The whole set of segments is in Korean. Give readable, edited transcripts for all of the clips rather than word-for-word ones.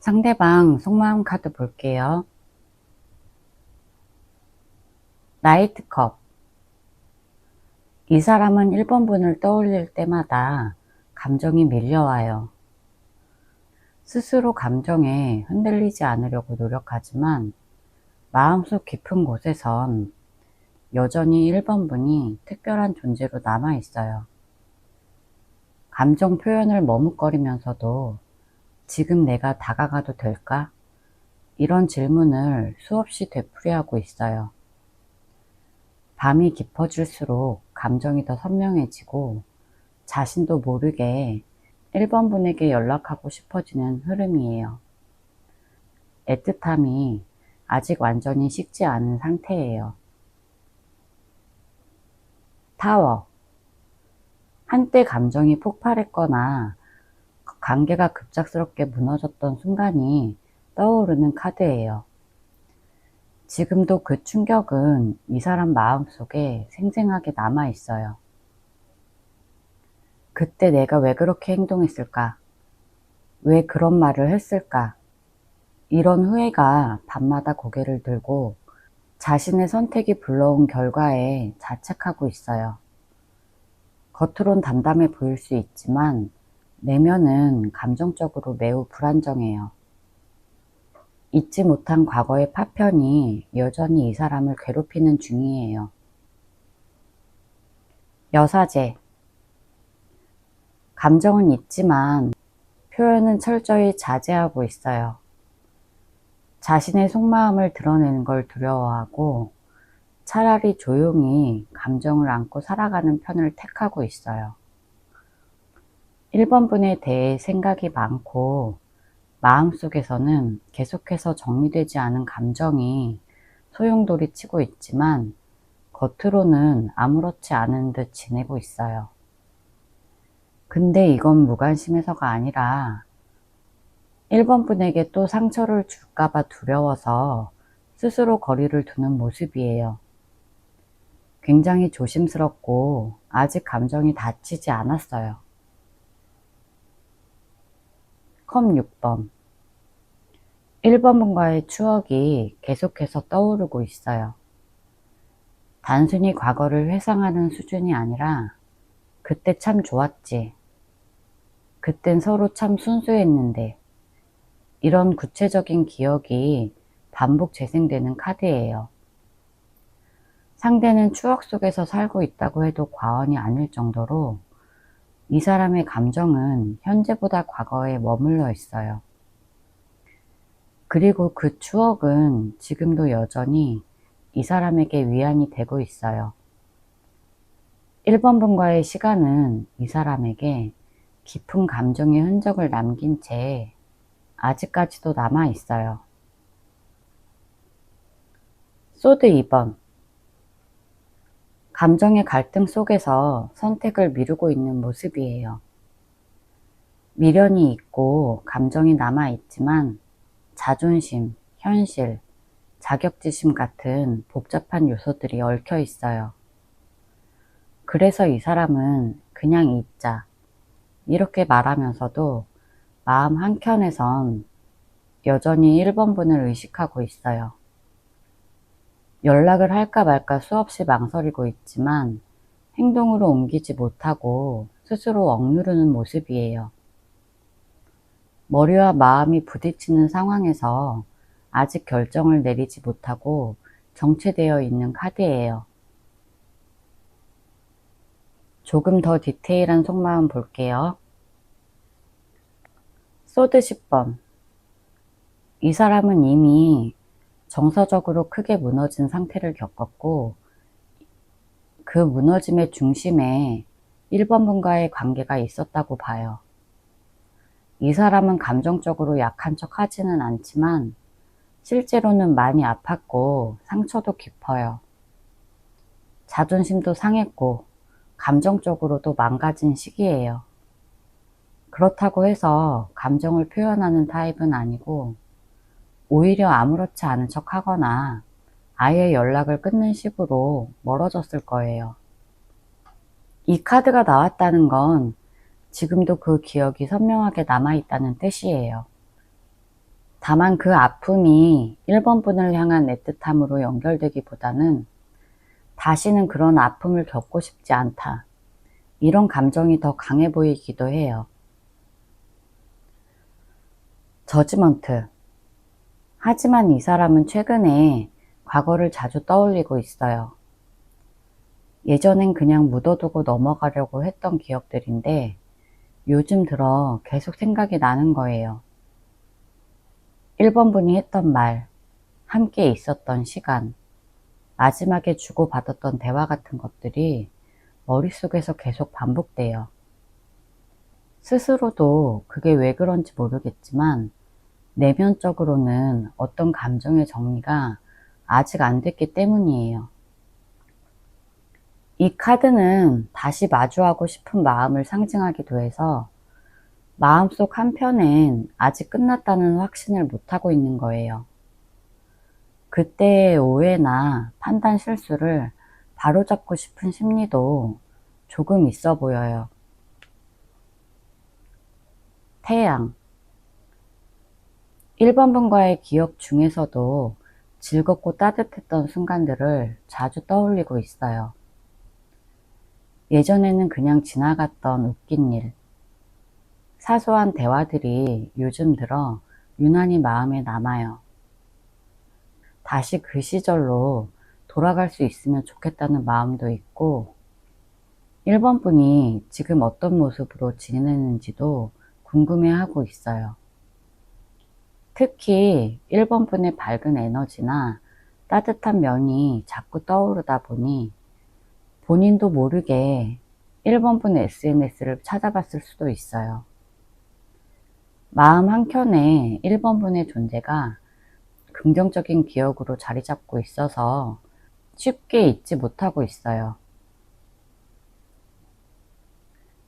상대방 속마음 카드 볼게요. 나이트컵. 이 사람은 1번 분을 떠올릴 때마다 감정이 밀려와요. 스스로 감정에 흔들리지 않으려고 노력하지만 마음속 깊은 곳에선 여전히 1번 분이 특별한 존재로 남아있어요. 감정 표현을 머뭇거리면서도 지금 내가 다가가도 될까? 이런 질문을 수없이 되풀이하고 있어요. 밤이 깊어질수록 감정이 더 선명해지고 자신도 모르게 1번 분에게 연락하고 싶어지는 흐름이에요. 애틋함이 아직 완전히 식지 않은 상태예요. 타워. 한때 감정이 폭발했거나 관계가 급작스럽게 무너졌던 순간이 떠오르는 카드예요. 지금도 그 충격은 이 사람 마음속에 생생하게 남아있어요. 그때 내가 왜 그렇게 행동했을까? 왜 그런 말을 했을까? 이런 후회가 밤마다 고개를 들고 자신의 선택이 불러온 결과에 자책하고 있어요. 겉으론 담담해 보일 수 있지만 내면은 감정적으로 매우 불안정해요. 잊지 못한 과거의 파편이 여전히 이 사람을 괴롭히는 중이에요. 여사제. 감정은 있지만 표현은 철저히 자제하고 있어요. 자신의 속마음을 드러내는 걸 두려워하고 차라리 조용히 감정을 안고 살아가는 편을 택하고 있어요. 1번 분에 대해 생각이 많고 마음속에서는 계속해서 정리되지 않은 감정이 소용돌이 치고 있지만 겉으로는 아무렇지 않은 듯 지내고 있어요. 근데 이건 무관심해서가 아니라 1번 분에게 또 상처를 줄까봐 두려워서 스스로 거리를 두는 모습이에요. 굉장히 조심스럽고 아직 감정이 닫히지 않았어요. 컵 6번. 1번 분과의 추억이 계속해서 떠오르고 있어요. 단순히 과거를 회상하는 수준이 아니라 그때 참 좋았지. 그땐 서로 참 순수했는데 이런 구체적인 기억이 반복 재생되는 카드예요. 상대는 추억 속에서 살고 있다고 해도 과언이 아닐 정도로 이 사람의 감정은 현재보다 과거에 머물러 있어요. 그리고 그 추억은 지금도 여전히 이 사람에게 위안이 되고 있어요. 1번 분과의 시간은 이 사람에게 깊은 감정의 흔적을 남긴 채 아직까지도 남아 있어요. 소드 2번. 감정의 갈등 속에서 선택을 미루고 있는 모습이에요. 미련이 있고 감정이 남아있지만 자존심, 현실, 자격지심 같은 복잡한 요소들이 얽혀 있어요. 그래서 이 사람은 그냥 있자 이렇게 말하면서도 마음 한켠에선 여전히 1번 분을 의식하고 있어요. 연락을 할까 말까 수없이 망설이고 있지만 행동으로 옮기지 못하고 스스로 억누르는 모습이에요. 머리와 마음이 부딪히는 상황에서 아직 결정을 내리지 못하고 정체되어 있는 카드예요. 조금 더 디테일한 속마음 볼게요. 소드 10번. 이 사람은 이미 정서적으로 크게 무너진 상태를 겪었고 그 무너짐의 중심에 1번 분과의 관계가 있었다고 봐요. 이 사람은 감정적으로 약한 척 하지는 않지만 실제로는 많이 아팠고 상처도 깊어요. 자존심도 상했고 감정적으로도 망가진 시기예요. 그렇다고 해서 감정을 표현하는 타입은 아니고 오히려 아무렇지 않은 척 하거나 아예 연락을 끊는 식으로 멀어졌을 거예요. 이 카드가 나왔다는 건 지금도 그 기억이 선명하게 남아있다는 뜻이에요. 다만 그 아픔이 1번 분을 향한 애틋함으로 연결되기보다는 다시는 그런 아픔을 겪고 싶지 않다. 이런 감정이 더 강해 보이기도 해요. 저지먼트. 하지만 이 사람은 최근에 과거를 자주 떠올리고 있어요. 예전엔 그냥 묻어두고 넘어가려고 했던 기억들인데 요즘 들어 계속 생각이 나는 거예요. 1번 분이 했던 말, 함께 있었던 시간, 마지막에 주고받았던 대화 같은 것들이 머릿속에서 계속 반복돼요. 스스로도 그게 왜 그런지 모르겠지만 내면적으로는 어떤 감정의 정리가 아직 안 됐기 때문이에요. 이 카드는 다시 마주하고 싶은 마음을 상징하기도 해서 마음속 한편엔 아직 끝났다는 확신을 못하고 있는 거예요. 그때의 오해나 판단 실수를 바로잡고 싶은 심리도 조금 있어 보여요. 태양. 1번 분과의 기억 중에서도 즐겁고 따뜻했던 순간들을 자주 떠올리고 있어요. 예전에는 그냥 지나갔던 웃긴 일, 사소한 대화들이 요즘 들어 유난히 마음에 남아요. 다시 그 시절로 돌아갈 수 있으면 좋겠다는 마음도 있고 1번 분이 지금 어떤 모습으로 지내는지도 궁금해하고 있어요. 특히 1번 분의 밝은 에너지나 따뜻한 면이 자꾸 떠오르다 보니 본인도 모르게 1번 분의 SNS를 찾아봤을 수도 있어요. 마음 한켠에 1번 분의 존재가 긍정적인 기억으로 자리 잡고 있어서 쉽게 잊지 못하고 있어요.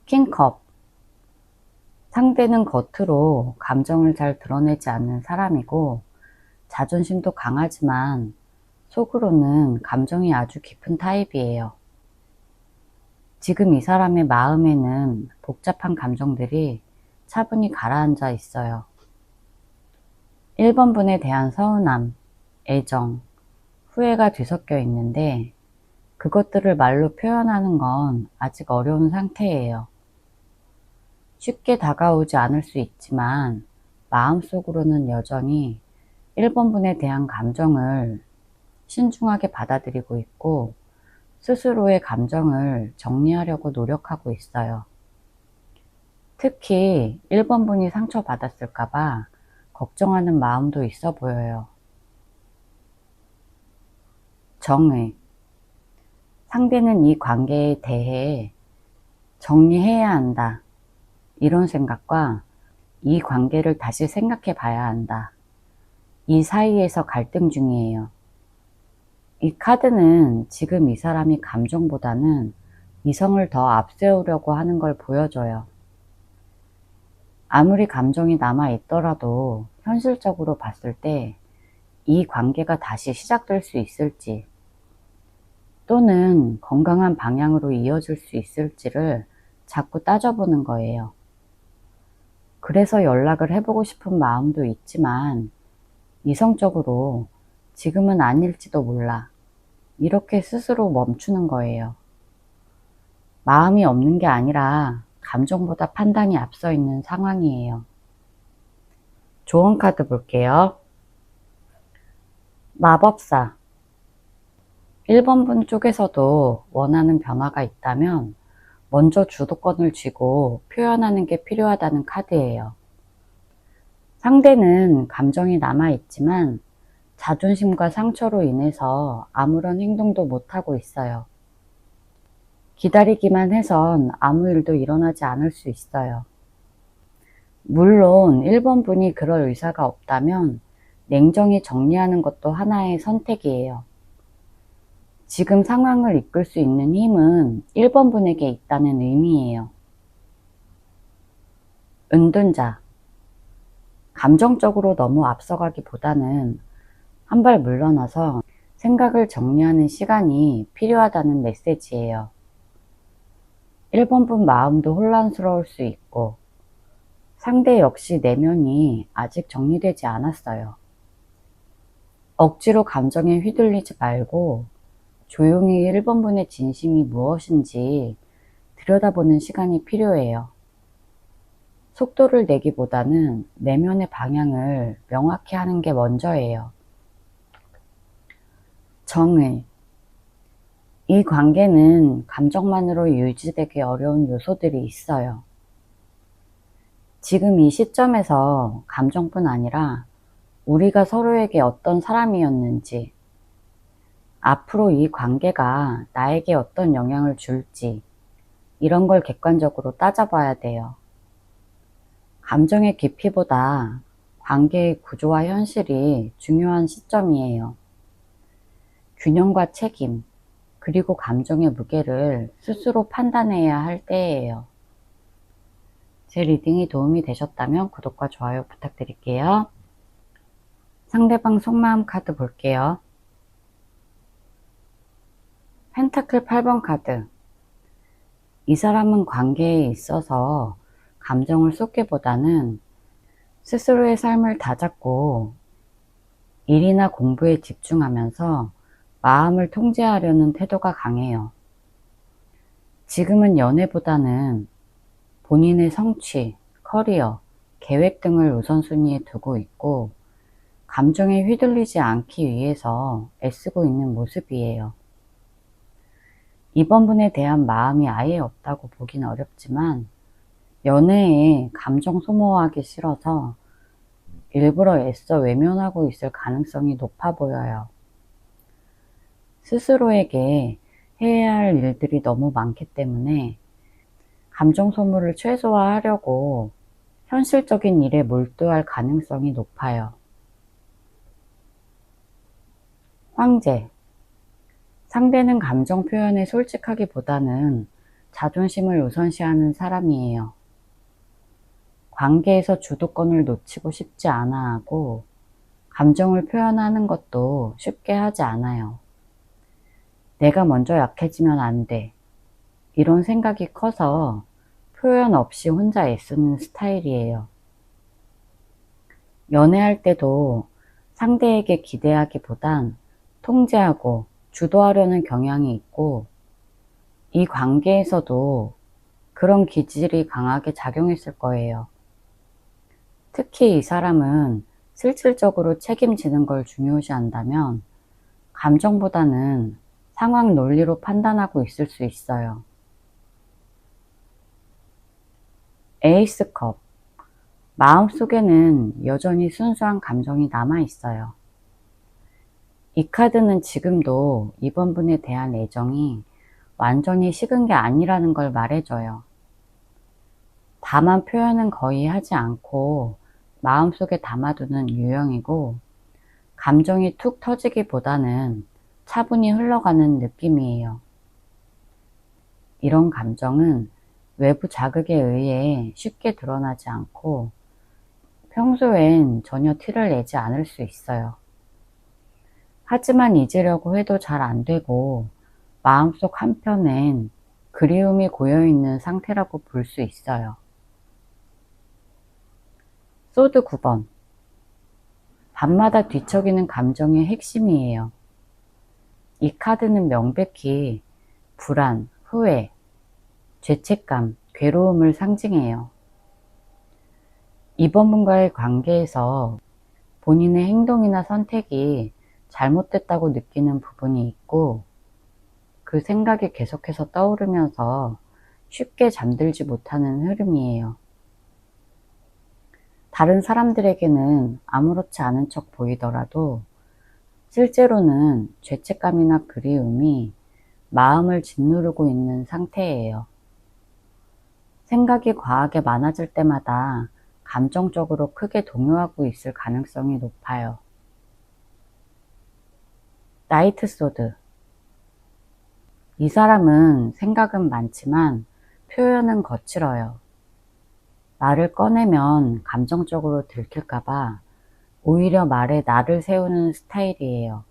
킹컵. 상대는 겉으로 감정을 잘 드러내지 않는 사람이고 자존심도 강하지만 속으로는 감정이 아주 깊은 타입이에요. 지금 이 사람의 마음에는 복잡한 감정들이 차분히 가라앉아 있어요. 1번 분에 대한 서운함, 애정, 후회가 뒤섞여 있는데 그것들을 말로 표현하는 건 아직 어려운 상태예요. 쉽게 다가오지 않을 수 있지만 마음속으로는 여전히 1번 분에 대한 감정을 신중하게 받아들이고 있고 스스로의 감정을 정리하려고 노력하고 있어요. 특히 1번 분이 상처받았을까봐 걱정하는 마음도 있어 보여요. 정의. 상대는 이 관계에 대해 정리해야 한다. 이런 생각과 이 관계를 다시 생각해 봐야 한다. 이 사이에서 갈등 중이에요. 이 카드는 지금 이 사람이 감정보다는 이성을 더 앞세우려고 하는 걸 보여줘요. 아무리 감정이 남아있더라도 현실적으로 봤을 때 이 관계가 다시 시작될 수 있을지 또는 건강한 방향으로 이어질 수 있을지를 자꾸 따져보는 거예요. 그래서 연락을 해보고 싶은 마음도 있지만 이성적으로 지금은 아닐지도 몰라. 이렇게 스스로 멈추는 거예요. 마음이 없는 게 아니라 감정보다 판단이 앞서 있는 상황이에요. 조언 카드 볼게요. 마법사. 1번 분 쪽에서도 원하는 변화가 있다면 먼저 주도권을 쥐고 표현하는 게 필요하다는 카드예요. 상대는 감정이 남아있지만 자존심과 상처로 인해서 아무런 행동도 못하고 있어요. 기다리기만 해선 아무 일도 일어나지 않을 수 있어요. 물론 1번 분이 그럴 의사가 없다면 냉정히 정리하는 것도 하나의 선택이에요. 지금 상황을 이끌 수 있는 힘은 1번 분에게 있다는 의미예요. 은둔자. 감정적으로 너무 앞서가기보다는 한 발 물러나서 생각을 정리하는 시간이 필요하다는 메시지예요. 1번 분 마음도 혼란스러울 수 있고 상대 역시 내면이 아직 정리되지 않았어요. 억지로 감정에 휘둘리지 말고 조용히 1번분의 진심이 무엇인지 들여다보는 시간이 필요해요. 속도를 내기보다는 내면의 방향을 명확히 하는 게 먼저예요. 정의. 이 관계는 감정만으로 유지되기 어려운 요소들이 있어요. 지금 이 시점에서 감정뿐 아니라 우리가 서로에게 어떤 사람이었는지, 앞으로 이 관계가 나에게 어떤 영향을 줄지, 이런 걸 객관적으로 따져봐야 돼요. 감정의 깊이보다 관계의 구조와 현실이 중요한 시점이에요. 균형과 책임, 그리고 감정의 무게를 스스로 판단해야 할 때예요. 제 리딩이 도움이 되셨다면 구독과 좋아요 부탁드릴게요. 상대방 속마음 카드 볼게요. 펜타클 8번 카드. 이 사람은 관계에 있어서 감정을 쏟기보다는 스스로의 삶을 다잡고 일이나 공부에 집중하면서 마음을 통제하려는 태도가 강해요. 지금은 연애보다는 본인의 성취, 커리어, 계획 등을 우선순위에 두고 있고 감정에 휘둘리지 않기 위해서 애쓰고 있는 모습이에요. 이번 분에 대한 마음이 아예 없다고 보긴 어렵지만 연애에 감정 소모하기 싫어서 일부러 애써 외면하고 있을 가능성이 높아 보여요. 스스로에게 해야 할 일들이 너무 많기 때문에 감정 소모를 최소화하려고 현실적인 일에 몰두할 가능성이 높아요. 황제. 상대는 감정 표현에 솔직하기보다는 자존심을 우선시하는 사람이에요. 관계에서 주도권을 놓치고 싶지 않아 하고 감정을 표현하는 것도 쉽게 하지 않아요. 내가 먼저 약해지면 안 돼. 이런 생각이 커서 표현 없이 혼자 애쓰는 스타일이에요. 연애할 때도 상대에게 기대하기보단 통제하고 주도하려는 경향이 있고 이 관계에서도 그런 기질이 강하게 작용했을 거예요. 특히 이 사람은 실질적으로 책임지는 걸 중요시한다면 감정보다는 상황 논리로 판단하고 있을 수 있어요. 에이스컵. 마음속에는 여전히 순수한 감정이 남아있어요. 이 카드는 지금도 이번 분에 대한 애정이 완전히 식은 게 아니라는 걸 말해줘요. 다만 표현은 거의 하지 않고 마음속에 담아두는 유형이고 감정이 툭 터지기보다는 차분히 흘러가는 느낌이에요. 이런 감정은 외부 자극에 의해 쉽게 드러나지 않고 평소엔 전혀 티를 내지 않을 수 있어요. 하지만 잊으려고 해도 잘 안 되고 마음속 한편엔 그리움이 고여있는 상태라고 볼 수 있어요. 소드 9번. 밤마다 뒤척이는 감정의 핵심이에요. 이 카드는 명백히 불안, 후회, 죄책감, 괴로움을 상징해요. 이번 분과의 관계에서 본인의 행동이나 선택이 잘못됐다고 느끼는 부분이 있고 그 생각이 계속해서 떠오르면서 쉽게 잠들지 못하는 흐름이에요. 다른 사람들에게는 아무렇지 않은 척 보이더라도 실제로는 죄책감이나 그리움이 마음을 짓누르고 있는 상태예요. 생각이 과하게 많아질 때마다 감정적으로 크게 동요하고 있을 가능성이 높아요. 나이트 소드. 이 사람은 생각은 많지만 표현은 거칠어요. 말을 꺼내면 감정적으로 들킬까봐 오히려 말에 날을 세우는 스타일이에요.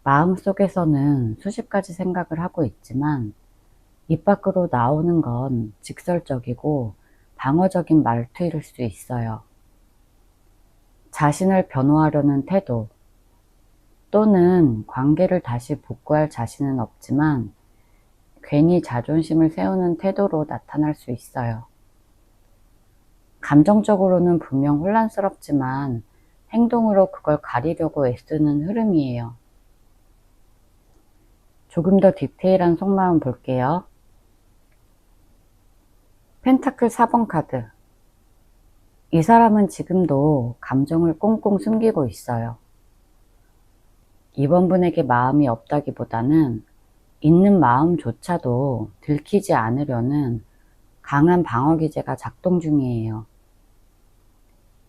마음속에서는 수십 가지 생각을 하고 있지만 입 밖으로 나오는 건 직설적이고 방어적인 말투일 수 있어요. 자신을 변호하려는 태도 또는 관계를 다시 복구할 자신은 없지만 괜히 자존심을 세우는 태도로 나타날 수 있어요. 감정적으로는 분명 혼란스럽지만 행동으로 그걸 가리려고 애쓰는 흐름이에요. 조금 더 디테일한 속마음 볼게요. 펜타클 4번 카드. 이 사람은 지금도 감정을 꽁꽁 숨기고 있어요. 이번 분에게 마음이 없다기보다는 있는 마음조차도 들키지 않으려는 강한 방어 기제가 작동 중이에요.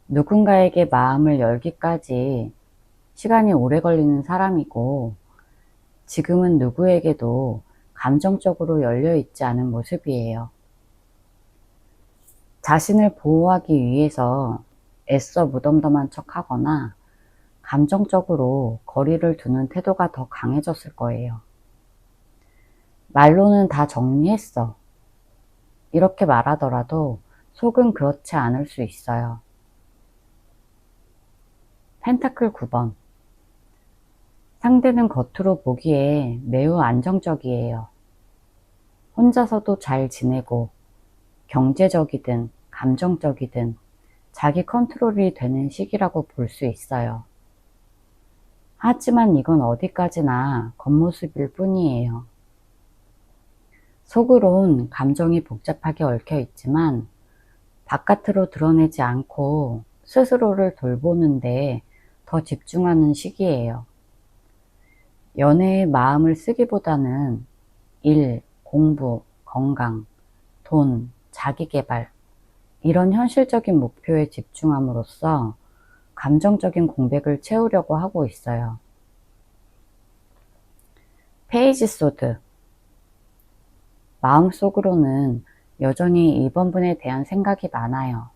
누군가에게 마음을 열기까지 시간이 오래 걸리는 사람이고 지금은 누구에게도 감정적으로 열려 있지 않은 모습이에요. 자신을 보호하기 위해서 애써 무덤덤한 척하거나 감정적으로 거리를 두는 태도가 더 강해졌을 거예요. 말로는 다 정리했어. 이렇게 말하더라도 속은 그렇지 않을 수 있어요. 펜타클 9번. 상대는 겉으로 보기에 매우 안정적이에요. 혼자서도 잘 지내고 경제적이든 감정적이든 자기 컨트롤이 되는 시기라고 볼 수 있어요. 하지만 이건 어디까지나 겉모습일 뿐이에요. 속으론 감정이 복잡하게 얽혀 있지만 바깥으로 드러내지 않고 스스로를 돌보는데 더 집중하는 시기예요. 연애에 마음을 쓰기보다는 일, 공부, 건강, 돈, 자기개발 이런 현실적인 목표에 집중함으로써 감정적인 공백을 채우려고 하고 있어요. 페이지 소드. 마음속으로는 여전히 이번 분에 대한 생각이 많아요.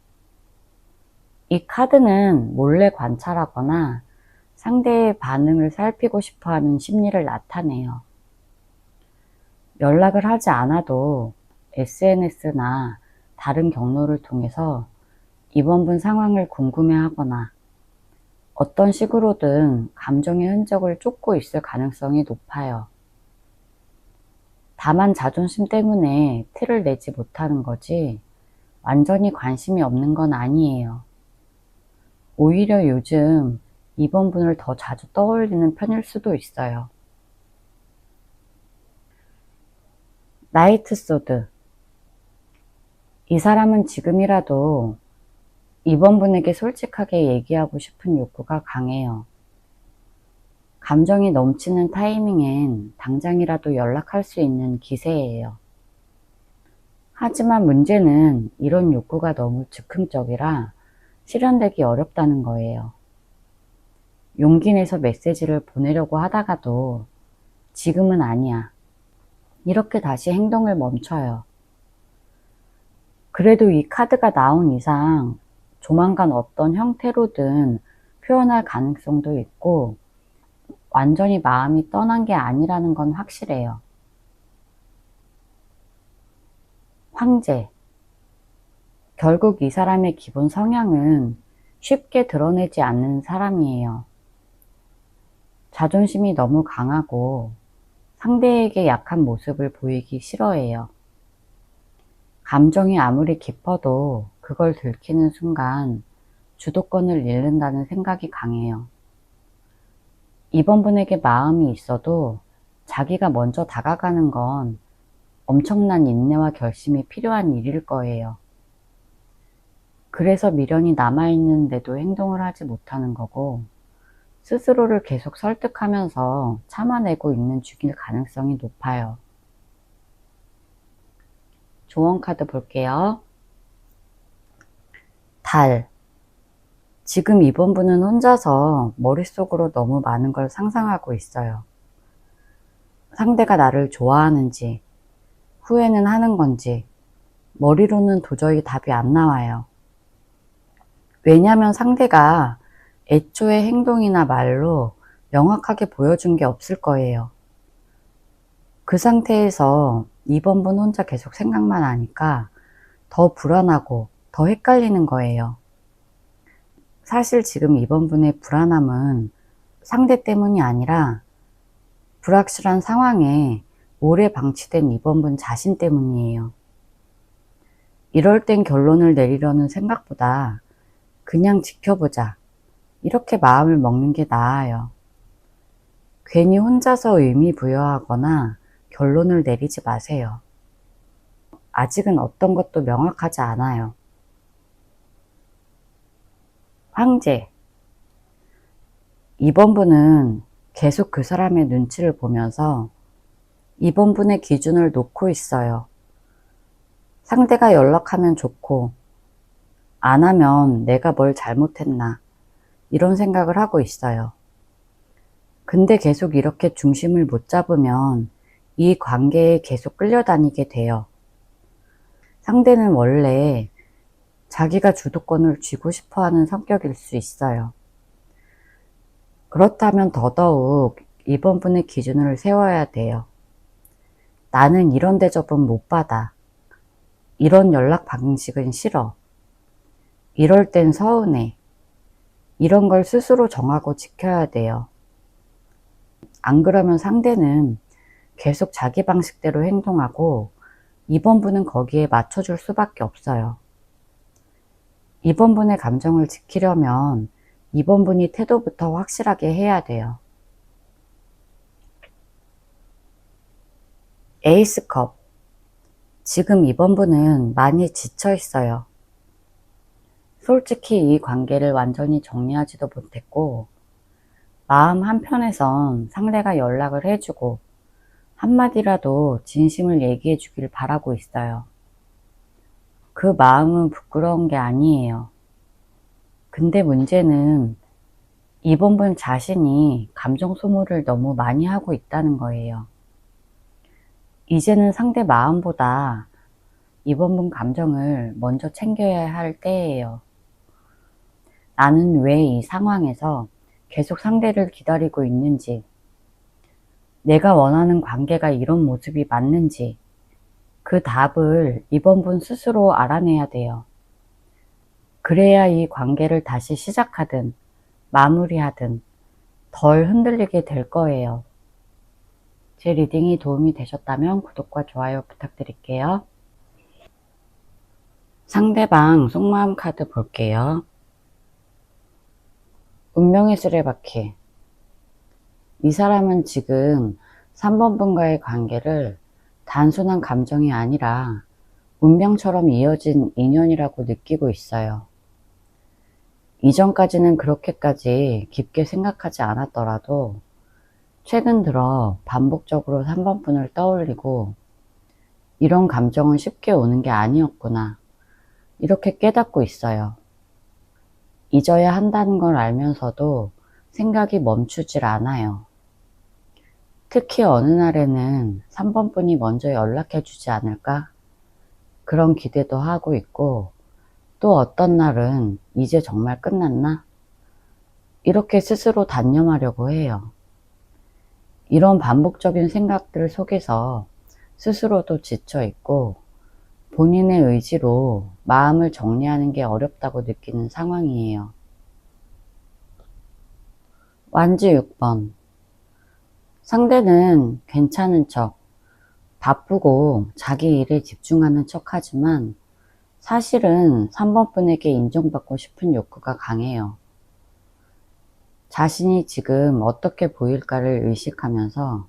이 카드는 몰래 관찰하거나 상대의 반응을 살피고 싶어하는 심리를 나타내요. 연락을 하지 않아도 SNS나 다른 경로를 통해서 이번 분 상황을 궁금해하거나 어떤 식으로든 감정의 흔적을 쫓고 있을 가능성이 높아요. 다만 자존심 때문에 티를 내지 못하는 거지 완전히 관심이 없는 건 아니에요. 오히려 요즘 이번 분을 더 자주 떠올리는 편일 수도 있어요. 나이트 소드. 이 사람은 지금이라도 이번 분에게 솔직하게 얘기하고 싶은 욕구가 강해요. 감정이 넘치는 타이밍엔 당장이라도 연락할 수 있는 기세예요. 하지만 문제는 이런 욕구가 너무 즉흥적이라 실현되기 어렵다는 거예요. 용기 내서 메시지를 보내려고 하다가도 지금은 아니야. 이렇게 다시 행동을 멈춰요. 그래도 이 카드가 나온 이상 조만간 어떤 형태로든 표현할 가능성도 있고 완전히 마음이 떠난 게 아니라는 건 확실해요. 황제. 결국 이 사람의 기본 성향은 쉽게 드러내지 않는 사람이에요. 자존심이 너무 강하고 상대에게 약한 모습을 보이기 싫어해요. 감정이 아무리 깊어도 그걸 들키는 순간 주도권을 잃는다는 생각이 강해요. 이번 분에게 마음이 있어도 자기가 먼저 다가가는 건 엄청난 인내와 결심이 필요한 일일 거예요. 그래서 미련이 남아있는데도 행동을 하지 못하는 거고 스스로를 계속 설득하면서 참아내고 있는 중일 가능성이 높아요. 조언 카드 볼게요. 달. 지금 이번 분은 혼자서 머릿속으로 너무 많은 걸 상상하고 있어요. 상대가 나를 좋아하는지, 후회는 하는 건지, 머리로는 도저히 답이 안 나와요. 왜냐면 상대가 애초에 행동이나 말로 명확하게 보여준 게 없을 거예요. 그 상태에서 이번 분 혼자 계속 생각만 하니까 더 불안하고 더 헷갈리는 거예요. 사실 지금 이번 분의 불안함은 상대 때문이 아니라 불확실한 상황에 오래 방치된 이번 분 자신 때문이에요. 이럴 땐 결론을 내리려는 생각보다 그냥 지켜보자, 이렇게 마음을 먹는 게 나아요. 괜히 혼자서 의미 부여하거나 결론을 내리지 마세요. 아직은 어떤 것도 명확하지 않아요. 황제. 이번 분은 계속 그 사람의 눈치를 보면서 이번 분의 기준을 놓고 있어요. 상대가 연락하면 좋고, 안 하면 내가 뭘 잘못했나, 이런 생각을 하고 있어요. 근데 계속 이렇게 중심을 못 잡으면 이 관계에 계속 끌려다니게 돼요. 상대는 원래 자기가 주도권을 쥐고 싶어 하는 성격일 수 있어요. 그렇다면 더더욱 이번 분의 기준을 세워야 돼요. 나는 이런 대접은 못 받아. 이런 연락 방식은 싫어. 이럴 땐 서운해. 이런 걸 스스로 정하고 지켜야 돼요. 안 그러면 상대는 계속 자기 방식대로 행동하고 이번 분은 거기에 맞춰줄 수밖에 없어요. 이번 분의 감정을 지키려면 이번 분이 태도부터 확실하게 해야 돼요. 에이스컵. 지금 이번 분은 많이 지쳐 있어요. 솔직히 이 관계를 완전히 정리하지도 못했고, 마음 한편에선 상대가 연락을 해주고 한마디라도 진심을 얘기해 주길 바라고 있어요. 그 마음은 부끄러운 게 아니에요. 근데 문제는 이번 분 자신이 감정 소모를 너무 많이 하고 있다는 거예요. 이제는 상대 마음보다 이번 분 감정을 먼저 챙겨야 할 때예요. 나는 왜 이 상황에서 계속 상대를 기다리고 있는지, 내가 원하는 관계가 이런 모습이 맞는지, 그 답을 이번 분 스스로 알아내야 돼요. 그래야 이 관계를 다시 시작하든 마무리하든 덜 흔들리게 될 거예요. 제 리딩이 도움이 되셨다면 구독과 좋아요 부탁드릴게요. 상대방 속마음 카드 볼게요. 운명의 수레바퀴. 이 사람은 지금 3번 분과의 관계를 단순한 감정이 아니라 운명처럼 이어진 인연이라고 느끼고 있어요. 이전까지는 그렇게까지 깊게 생각하지 않았더라도 최근 들어 반복적으로 3번 분을 떠올리고 이런 감정은 쉽게 오는 게 아니었구나, 이렇게 깨닫고 있어요. 잊어야 한다는 걸 알면서도 생각이 멈추질 않아요. 특히 어느 날에는 3번 분이 먼저 연락해 주지 않을까? 그런 기대도 하고 있고, 또 어떤 날은 이제 정말 끝났나? 이렇게 스스로 단념하려고 해요. 이런 반복적인 생각들 속에서 스스로도 지쳐 있고 본인의 의지로 마음을 정리하는 게 어렵다고 느끼는 상황이에요. 완지 6번. 상대는 괜찮은 척, 바쁘고 자기 일에 집중하는 척 하지만 사실은 3번 분에게 인정받고 싶은 욕구가 강해요. 자신이 지금 어떻게 보일까를 의식하면서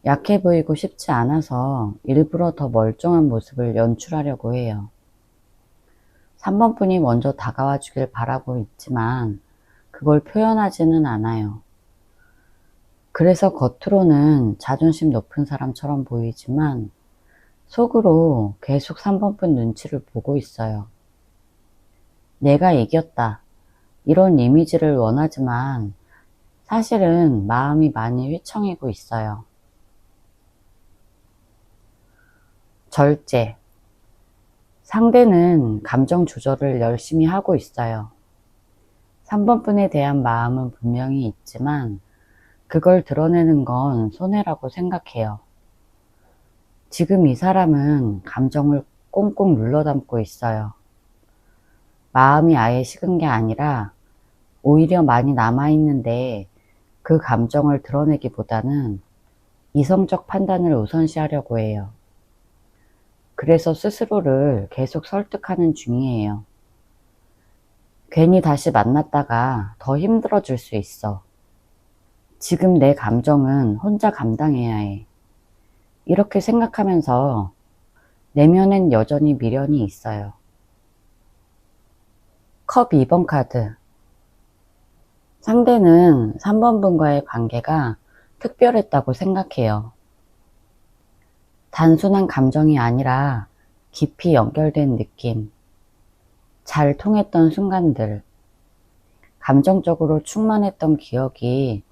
약해 보이고 싶지 않아서 일부러 더 멀쩡한 모습을 연출하려고 해요. 3번 분이 먼저 다가와 주길 바라고 있지만 그걸 표현하지는 않아요. 그래서 겉으로는 자존심 높은 사람처럼 보이지만 속으로 계속 3번 분 눈치를 보고 있어요. 내가 이겼다, 이런 이미지를 원하지만 사실은 마음이 많이 휘청이고 있어요. 절제. 상대는 감정 조절을 열심히 하고 있어요. 3번 분에 대한 마음은 분명히 있지만 그걸 드러내는 건 손해라고 생각해요. 지금 이 사람은 감정을 꽁꽁 눌러 담고 있어요. 마음이 아예 식은 게 아니라 오히려 많이 남아있는데 그 감정을 드러내기보다는 이성적 판단을 우선시하려고 해요. 그래서 스스로를 계속 설득하는 중이에요. 괜히 다시 만났다가 더 힘들어질 수 있어. 지금 내 감정은 혼자 감당해야 해. 이렇게 생각하면서 내면엔 여전히 미련이 있어요. 컵 2번 카드. 상대는 3번 분과의 관계가 특별했다고 생각해요. 단순한 감정이 아니라 깊이 연결된 느낌, 잘 통했던 순간들, 감정적으로 충만했던 기억이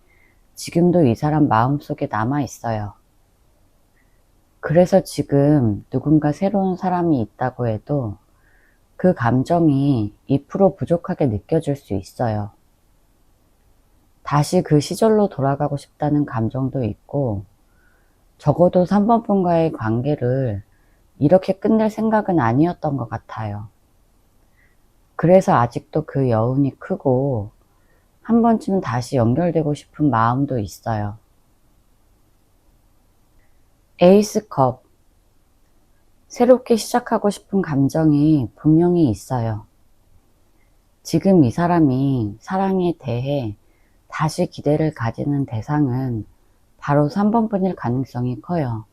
지금도 이 사람 마음속에 남아 있어요. 그래서 지금 누군가 새로운 사람이 있다고 해도 그 감정이 2% 부족하게 느껴질 수 있어요. 다시 그 시절로 돌아가고 싶다는 감정도 있고, 적어도 3번 분과의 관계를 이렇게 끝낼 생각은 아니었던 것 같아요. 그래서 아직도 그 여운이 크고 한 번쯤 다시 연결되고 싶은 마음도 있어요. 에이스컵. 새롭게 시작하고 싶은 감정이 분명히 있어요. 지금 이 사람이 사랑에 대해 다시 기대를 가지는 대상은 바로 3번 분일 가능성이 커요.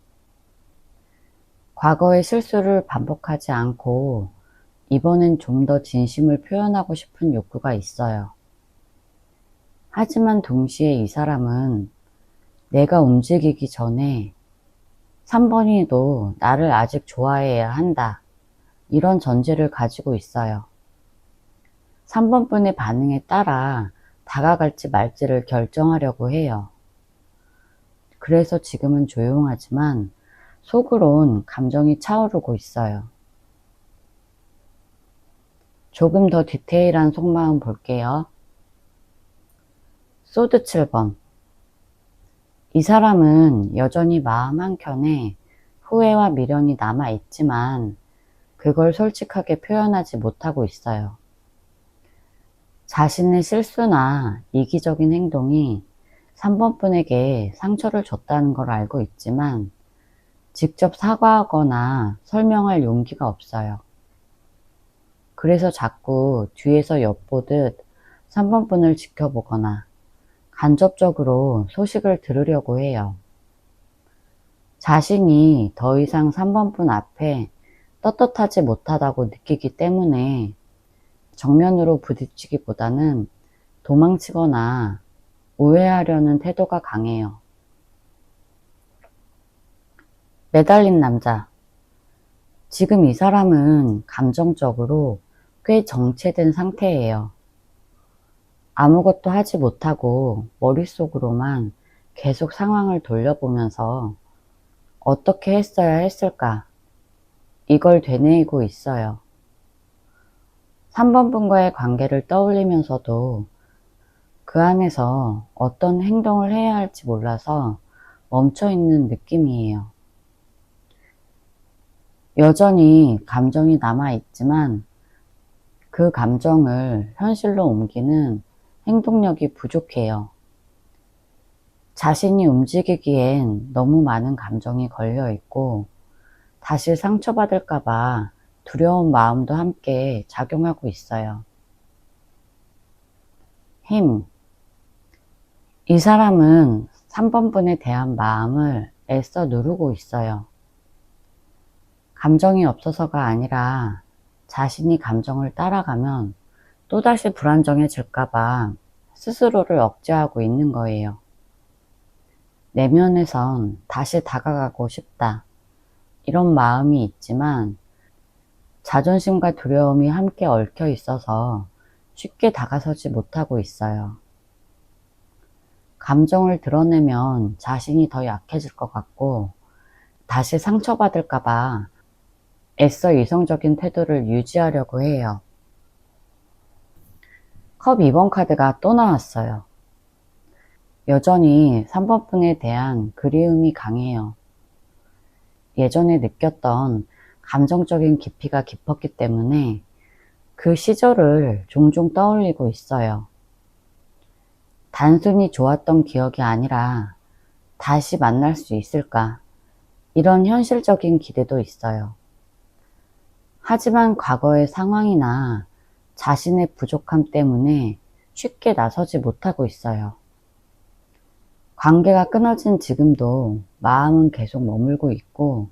과거의 실수를 반복하지 않고 이번엔 좀 더 진심을 표현하고 싶은 욕구가 있어요. 하지만 동시에 이 사람은 내가 움직이기 전에 3번이도 나를 아직 좋아해야 한다. 이런 전제를 가지고 있어요. 3번 분의 반응에 따라 다가갈지 말지를 결정하려고 해요. 그래서 지금은 조용하지만 속으론 감정이 차오르고 있어요. 조금 더 디테일한 속마음 볼게요. 소드 7번. 이 사람은 여전히 마음 한켠에 후회와 미련이 남아있지만 그걸 솔직하게 표현하지 못하고 있어요. 자신의 실수나 이기적인 행동이 3번 분에게 상처를 줬다는 걸 알고 있지만 직접 사과하거나 설명할 용기가 없어요. 그래서 자꾸 뒤에서 엿보듯 3번 분을 지켜보거나 간접적으로 소식을 들으려고 해요. 자신이 더 이상 3번 분 앞에 떳떳하지 못하다고 느끼기 때문에 정면으로 부딪히기보다는 도망치거나 오해하려는 태도가 강해요. 매달린 남자. 지금 이 사람은 감정적으로 꽤 정체된 상태예요. 아무것도 하지 못하고 머릿속으로만 계속 상황을 돌려보면서 어떻게 했어야 했을까? 이걸 되뇌이고 있어요. 3번 분과의 관계를 떠올리면서도 그 안에서 어떤 행동을 해야 할지 몰라서 멈춰있는 느낌이에요. 여전히 감정이 남아있지만 그 감정을 현실로 옮기는 행동력이 부족해요. 자신이 움직이기엔 너무 많은 감정이 걸려있고 다시 상처받을까봐 두려운 마음도 함께 작용하고 있어요. 힘. 이 사람은 3번 분에 대한 마음을 애써 누르고 있어요. 감정이 없어서가 아니라 자신이 감정을 따라가면 또다시 불안정해질까봐 스스로를 억제하고 있는 거예요. 내면에선 다시 다가가고 싶다. 이런 마음이 있지만 자존심과 두려움이 함께 얽혀 있어서 쉽게 다가서지 못하고 있어요. 감정을 드러내면 자신이 더 약해질 것 같고 다시 상처받을까봐 애써 이성적인 태도를 유지하려고 해요. 컵 2번 카드가 또 나왔어요. 여전히 3번 분에 대한 그리움이 강해요. 예전에 느꼈던 감정적인 깊이가 깊었기 때문에 그 시절을 종종 떠올리고 있어요. 단순히 좋았던 기억이 아니라 다시 만날 수 있을까? 이런 현실적인 기대도 있어요. 하지만 과거의 상황이나 자신의 부족함 때문에 쉽게 나서지 못하고 있어요. 관계가 끊어진 지금도 마음은 계속 머물고 있고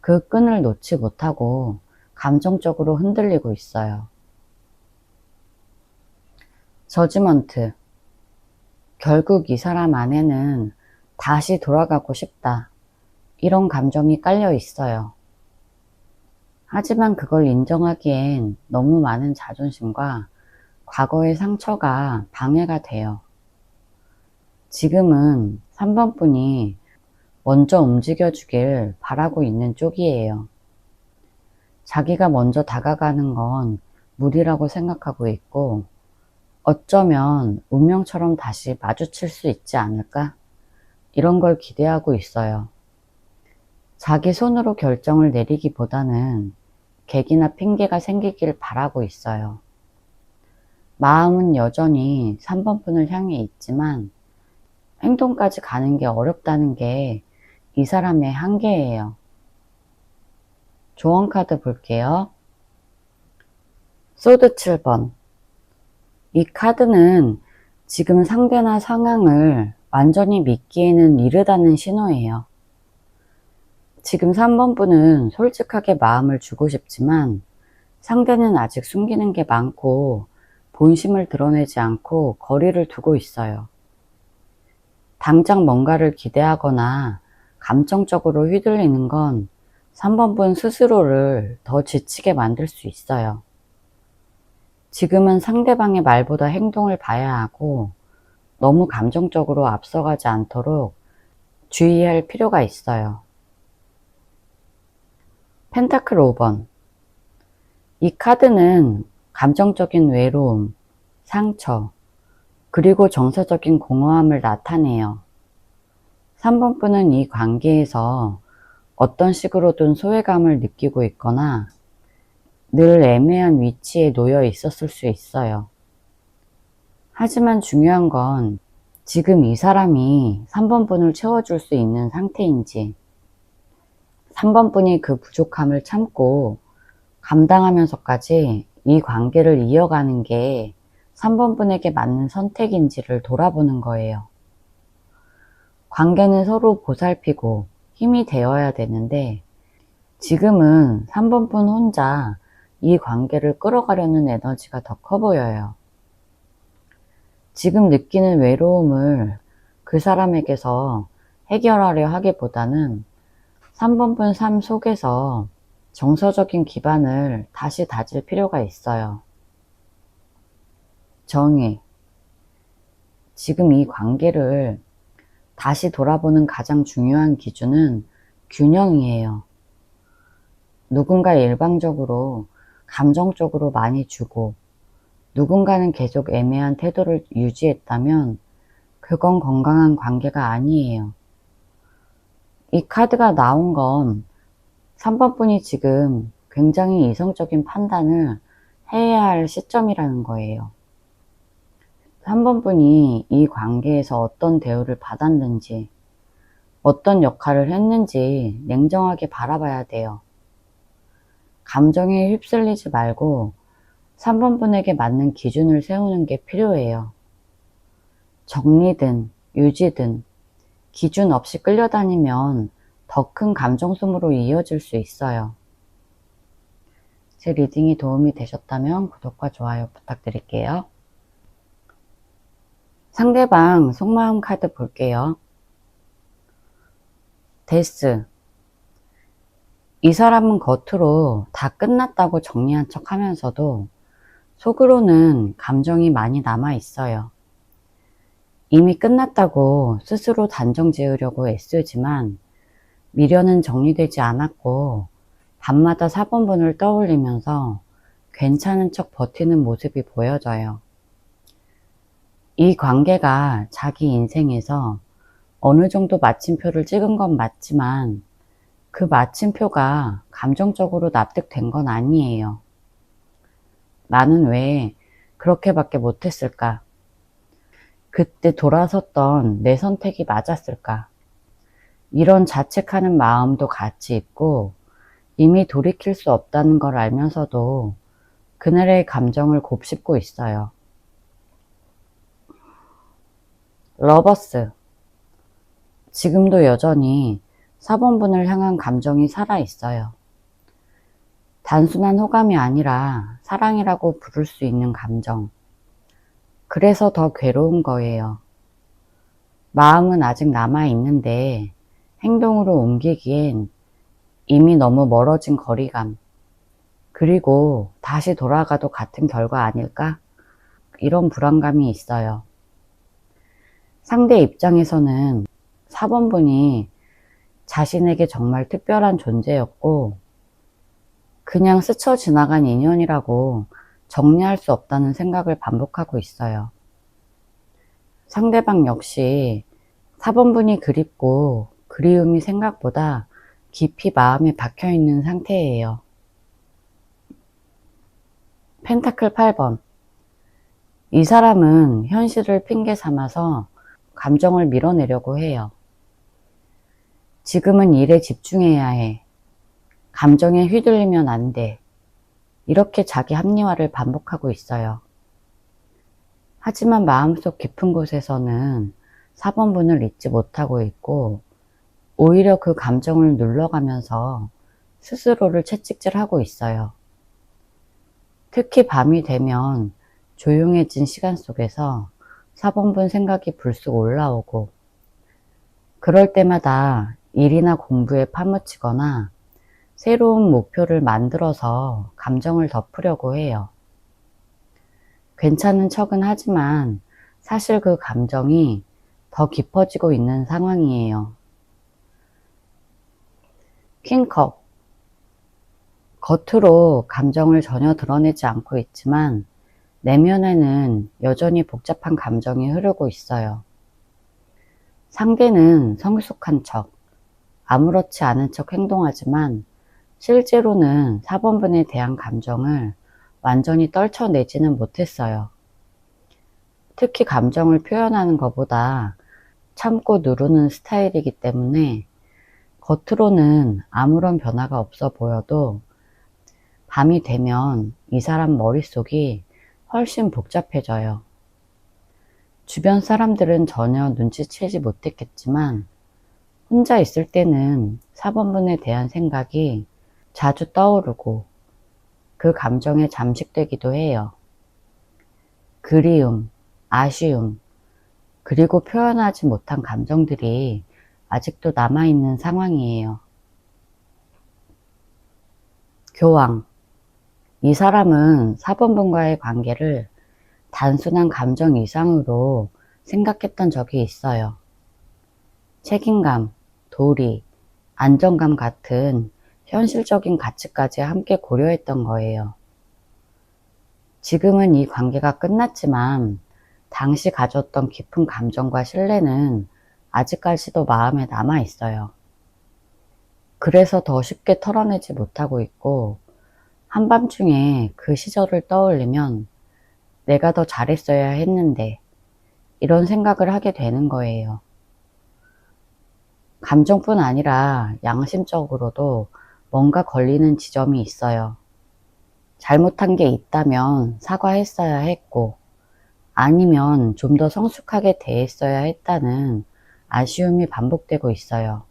그 끈을 놓지 못하고 감정적으로 흔들리고 있어요. 저지먼트. 결국 이 사람 안에는 다시 돌아가고 싶다. 이런 감정이 깔려 있어요. 하지만 그걸 인정하기엔 너무 많은 자존심과 과거의 상처가 방해가 돼요. 지금은 3번 분이 먼저 움직여주길 바라고 있는 쪽이에요. 자기가 먼저 다가가는 건 무리라고 생각하고 있고 어쩌면 운명처럼 다시 마주칠 수 있지 않을까? 이런 걸 기대하고 있어요. 자기 손으로 결정을 내리기보다는 계기나 핑계가 생기길 바라고 있어요. 마음은 여전히 3번 분을 향해 있지만 행동까지 가는 게 어렵다는 게 이 사람의 한계예요. 조언 카드 볼게요. 소드 7번. 이 카드는 지금 상대나 상황을 완전히 믿기에는 이르다는 신호예요. 지금 3번 분은 솔직하게 마음을 주고 싶지만 상대는 아직 숨기는 게 많고 본심을 드러내지 않고 거리를 두고 있어요. 당장 뭔가를 기대하거나 감정적으로 휘둘리는 건 3번 분 스스로를 더 지치게 만들 수 있어요. 지금은 상대방의 말보다 행동을 봐야 하고 너무 감정적으로 앞서가지 않도록 주의할 필요가 있어요. 펜타클 5번. 이 카드는 감정적인 외로움, 상처, 그리고 정서적인 공허함을 나타내요. 3번 분은 이 관계에서 어떤 식으로든 소외감을 느끼고 있거나 늘 애매한 위치에 놓여 있었을 수 있어요. 하지만 중요한 건 지금 이 사람이 3번 분을 채워줄 수 있는 상태인지 3번 분이 그 부족함을 참고 감당하면서까지 이 관계를 이어가는 게 3번 분에게 맞는 선택인지를 돌아보는 거예요. 관계는 서로 보살피고 힘이 되어야 되는데 지금은 3번 분 혼자 이 관계를 끌어가려는 에너지가 더 커 보여요. 지금 느끼는 외로움을 그 사람에게서 해결하려 하기보다는 3번 분 삶 속에서 정서적인 기반을 다시 다질 필요가 있어요. 정의. 지금 이 관계를 다시 돌아보는 가장 중요한 기준은 균형이에요. 누군가 일방적으로 감정적으로 많이 주고 누군가는 계속 애매한 태도를 유지했다면 그건 건강한 관계가 아니에요. 이 카드가 나온 건 3번 분이 지금 굉장히 이성적인 판단을 해야 할 시점이라는 거예요. 3번 분이 이 관계에서 어떤 대우를 받았는지, 어떤 역할을 했는지 냉정하게 바라봐야 돼요. 감정에 휩쓸리지 말고 3번 분에게 맞는 기준을 세우는 게 필요해요. 정리든 유지든 기준 없이 끌려다니면 더 큰 감정 소모로 이어질 수 있어요. 제 리딩이 도움이 되셨다면 구독과 좋아요 부탁드릴게요. 상대방 속마음 카드 볼게요. 데스. 이 사람은 겉으로 다 끝났다고 정리한 척 하면서도 속으로는 감정이 많이 남아 있어요. 이미 끝났다고 스스로 단정 지으려고 애쓰지만 미련은 정리되지 않았고 밤마다 4번 분을 떠올리면서 괜찮은 척 버티는 모습이 보여져요. 이 관계가 자기 인생에서 어느 정도 마침표를 찍은 건 맞지만 그 마침표가 감정적으로 납득된 건 아니에요. 나는 왜 그렇게밖에 못했을까? 그때 돌아섰던 내 선택이 맞았을까? 이런 자책하는 마음도 같이 있고, 이미 돌이킬 수 없다는 걸 알면서도 그날의 감정을 곱씹고 있어요. 러버스. 지금도 여전히 4번분을 향한 감정이 살아있어요. 단순한 호감이 아니라 사랑이라고 부를 수 있는 감정. 그래서 더 괴로운 거예요. 마음은 아직 남아있는데 행동으로 옮기기엔 이미 너무 멀어진 거리감. 그리고 다시 돌아가도 같은 결과 아닐까? 이런 불안감이 있어요. 상대 입장에서는 4번분이 자신에게 정말 특별한 존재였고 그냥 스쳐 지나간 인연이라고 정리할 수 없다는 생각을 반복하고 있어요. 상대방 역시 4번분이 그립고 그리움이 생각보다 깊이 마음에 박혀있는 상태예요. 펜타클 8번. 이 사람은 현실을 핑계 삼아서 감정을 밀어내려고 해요. 지금은 일에 집중해야 해. 감정에 휘둘리면 안 돼. 이렇게 자기 합리화를 반복하고 있어요. 하지만 마음속 깊은 곳에서는 4번분을 잊지 못하고 있고 오히려 그 감정을 눌러가면서 스스로를 채찍질하고 있어요. 특히 밤이 되면 조용해진 시간 속에서 4번분 생각이 불쑥 올라오고 그럴 때마다 일이나 공부에 파묻히거나 새로운 목표를 만들어서 감정을 덮으려고 해요. 괜찮은 척은 하지만 사실 그 감정이 더 깊어지고 있는 상황이에요. 킹컵. 겉으로 감정을 전혀 드러내지 않고 있지만 내면에는 여전히 복잡한 감정이 흐르고 있어요. 상대는 성숙한 척, 아무렇지 않은 척 행동하지만 실제로는 4번분에 대한 감정을 완전히 떨쳐내지는 못했어요. 특히 감정을 표현하는 것보다 참고 누르는 스타일이기 때문에 겉으로는 아무런 변화가 없어 보여도 밤이 되면 이 사람 머릿속이 훨씬 복잡해져요. 주변 사람들은 전혀 눈치채지 못했겠지만 혼자 있을 때는 4번분에 대한 생각이 자주 떠오르고 그 감정에 잠식되기도 해요. 그리움, 아쉬움, 그리고 표현하지 못한 감정들이 아직도 남아있는 상황이에요. 교황. 이 사람은 4번분과의 관계를 단순한 감정 이상으로 생각했던 적이 있어요. 책임감, 도리, 안정감 같은 현실적인 가치까지 함께 고려했던 거예요. 지금은 이 관계가 끝났지만 당시 가졌던 깊은 감정과 신뢰는 아직까지도 마음에 남아 있어요. 그래서 더 쉽게 털어내지 못하고 있고 한밤중에 그 시절을 떠올리면 내가 더 잘했어야 했는데 이런 생각을 하게 되는 거예요. 감정뿐 아니라 양심적으로도 뭔가 걸리는 지점이 있어요. 잘못한 게 있다면 사과했어야 했고 아니면 좀 더 성숙하게 대했어야 했다는 아쉬움이 반복되고 있어요.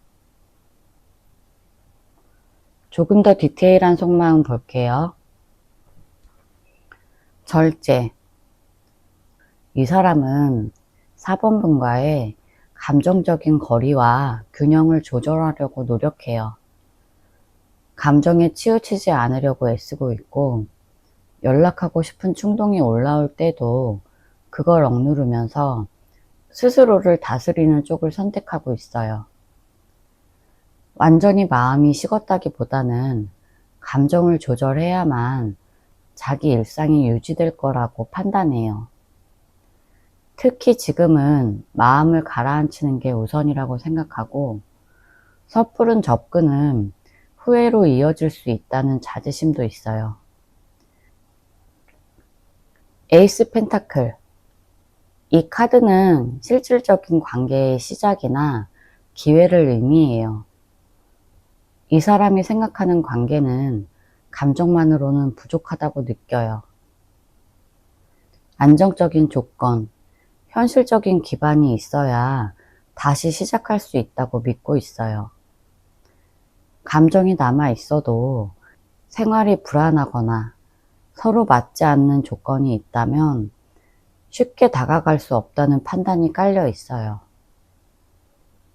조금 더 디테일한 속마음 볼게요. 절제. 이 사람은 4번분과의 감정적인 거리와 균형을 조절하려고 노력해요. 감정에 치우치지 않으려고 애쓰고 있고 연락하고 싶은 충동이 올라올 때도 그걸 억누르면서 스스로를 다스리는 쪽을 선택하고 있어요. 완전히 마음이 식었다기보다는 감정을 조절해야만 자기 일상이 유지될 거라고 판단해요. 특히 지금은 마음을 가라앉히는 게 우선이라고 생각하고 섣부른 접근은 후회로 이어질 수 있다는 자제심도 있어요. 에이스 펜타클. 이 카드는 실질적인 관계의 시작이나 기회를 의미해요. 이 사람이 생각하는 관계는 감정만으로는 부족하다고 느껴요. 안정적인 조건, 현실적인 기반이 있어야 다시 시작할 수 있다고 믿고 있어요. 감정이 남아 있어도 생활이 불안하거나 서로 맞지 않는 조건이 있다면 쉽게 다가갈 수 없다는 판단이 깔려 있어요.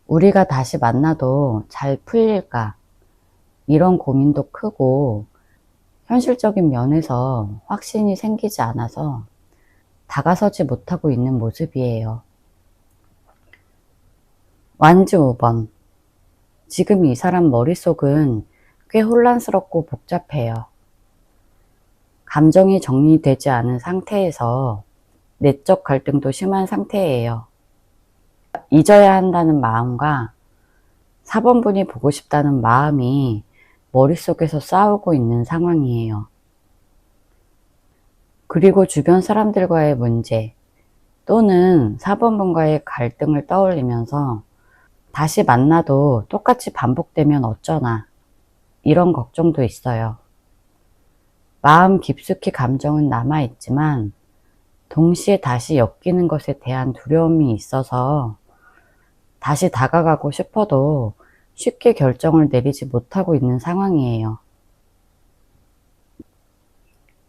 우리가 다시 만나도 잘 풀릴까? 이런 고민도 크고 현실적인 면에서 확신이 생기지 않아서 다가서지 못하고 있는 모습이에요. 완즈 5번. 지금 이 사람 머릿속은 꽤 혼란스럽고 복잡해요. 감정이 정리되지 않은 상태에서 내적 갈등도 심한 상태예요. 잊어야 한다는 마음과 4번분이 보고 싶다는 마음이 머릿속에서 싸우고 있는 상황이에요. 그리고 주변 사람들과의 문제 또는 4번분과의 갈등을 떠올리면서 다시 만나도 똑같이 반복되면 어쩌나 이런 걱정도 있어요. 마음 깊숙이 감정은 남아있지만 동시에 다시 엮이는 것에 대한 두려움이 있어서 다시 다가가고 싶어도 쉽게 결정을 내리지 못하고 있는 상황이에요.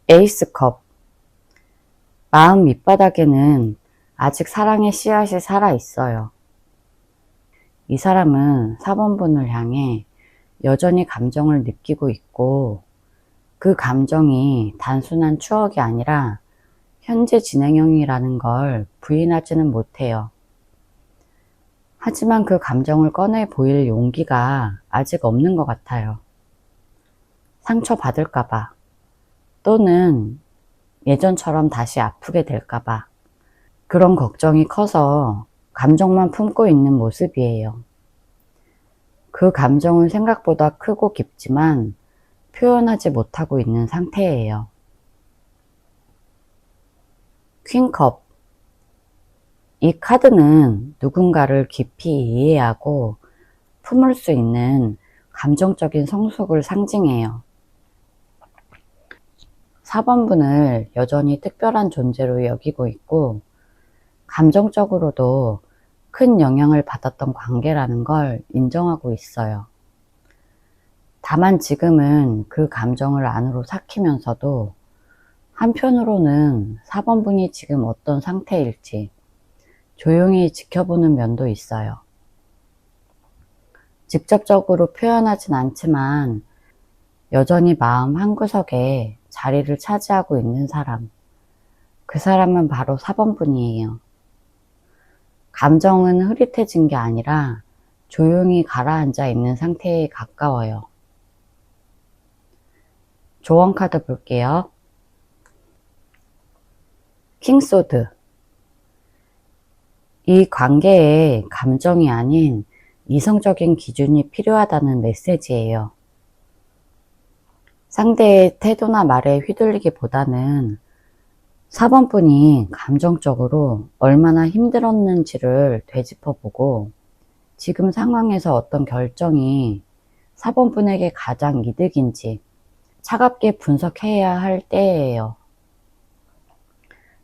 에이스컵. 마음 밑바닥에는 아직 사랑의 씨앗이 살아있어요. 이 사람은 4번분을 향해 여전히 감정을 느끼고 있고 그 감정이 단순한 추억이 아니라 현재 진행형이라는 걸 부인하지는 못해요. 하지만 그 감정을 꺼내 보일 용기가 아직 없는 것 같아요. 상처받을까봐 또는 예전처럼 다시 아프게 될까봐 그런 걱정이 커서 감정만 품고 있는 모습이에요. 그 감정은 생각보다 크고 깊지만 표현하지 못하고 있는 상태예요. 퀸컵. 이 카드는 누군가를 깊이 이해하고 품을 수 있는 감정적인 성숙을 상징해요. 4번분을 여전히 특별한 존재로 여기고 있고 감정적으로도 큰 영향을 받았던 관계라는 걸 인정하고 있어요. 다만 지금은 그 감정을 안으로 삭히면서도 한편으로는 4번분이 지금 어떤 상태일지 조용히 지켜보는 면도 있어요. 직접적으로 표현하진 않지만 여전히 마음 한구석에 자리를 차지하고 있는 사람. 그 사람은 바로 4번분이에요. 감정은 흐릿해진 게 아니라 조용히 가라앉아 있는 상태에 가까워요. 조언 카드 볼게요. 킹소드. 이 관계에 감정이 아닌 이성적인 기준이 필요하다는 메시지예요. 상대의 태도나 말에 휘둘리기보다는 4번분이 감정적으로 얼마나 힘들었는지를 되짚어보고 지금 상황에서 어떤 결정이 4번분에게 가장 이득인지 차갑게 분석해야 할 때예요.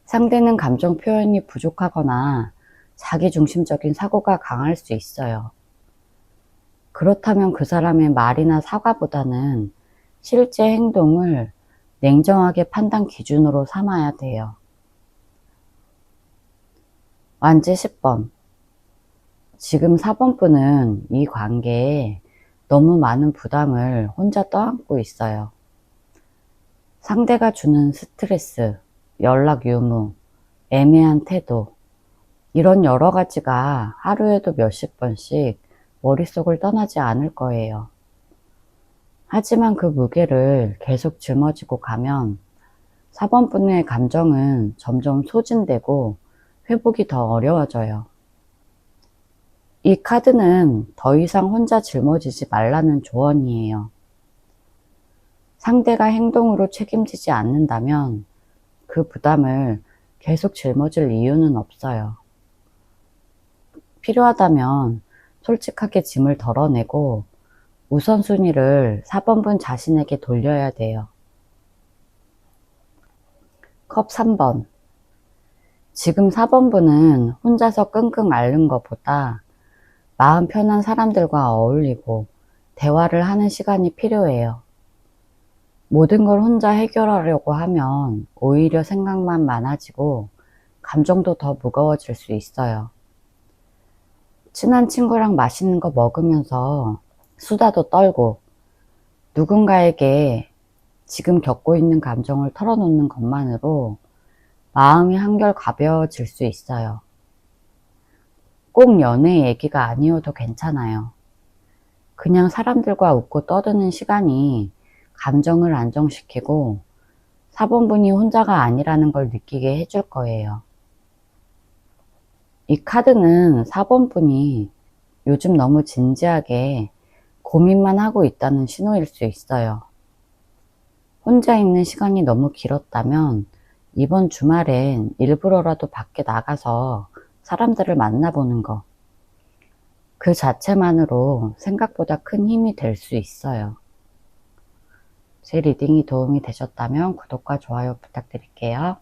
상대는 감정 표현이 부족하거나 자기중심적인 사고가 강할 수 있어요. 그렇다면 그 사람의 말이나 사과보다는 실제 행동을 냉정하게 판단 기준으로 삼아야 돼요. 완즈 10번. 지금 4번분은 이 관계에 너무 많은 부담을 혼자 떠안고 있어요. 상대가 주는 스트레스, 연락 유무, 애매한 태도 이런 여러 가지가 하루에도 몇십 번씩 머릿속을 떠나지 않을 거예요. 하지만 그 무게를 계속 짊어지고 가면 4번분의 감정은 점점 소진되고 회복이 더 어려워져요. 이 카드는 더 이상 혼자 짊어지지 말라는 조언이에요. 상대가 행동으로 책임지지 않는다면 그 부담을 계속 짊어질 이유는 없어요. 필요하다면 솔직하게 짐을 덜어내고 우선순위를 4번분 자신에게 돌려야 돼요. 컵 3번. 지금 4번분은 혼자서 끙끙 앓는 것보다 마음 편한 사람들과 어울리고 대화를 하는 시간이 필요해요. 모든 걸 혼자 해결하려고 하면 오히려 생각만 많아지고 감정도 더 무거워질 수 있어요. 친한 친구랑 맛있는 거 먹으면서 수다도 떨고 누군가에게 지금 겪고 있는 감정을 털어놓는 것만으로 마음이 한결 가벼워질 수 있어요. 꼭 연애 얘기가 아니어도 괜찮아요. 그냥 사람들과 웃고 떠드는 시간이 감정을 안정시키고 4번분이 혼자가 아니라는 걸 느끼게 해줄 거예요. 이 카드는 4번분이 요즘 너무 진지하게 고민만 하고 있다는 신호일 수 있어요. 혼자 있는 시간이 너무 길었다면 이번 주말엔 일부러라도 밖에 나가서 사람들을 만나보는 거, 그 자체만으로 생각보다 큰 힘이 될 수 있어요. 제 리딩이 도움이 되셨다면 구독과 좋아요 부탁드릴게요.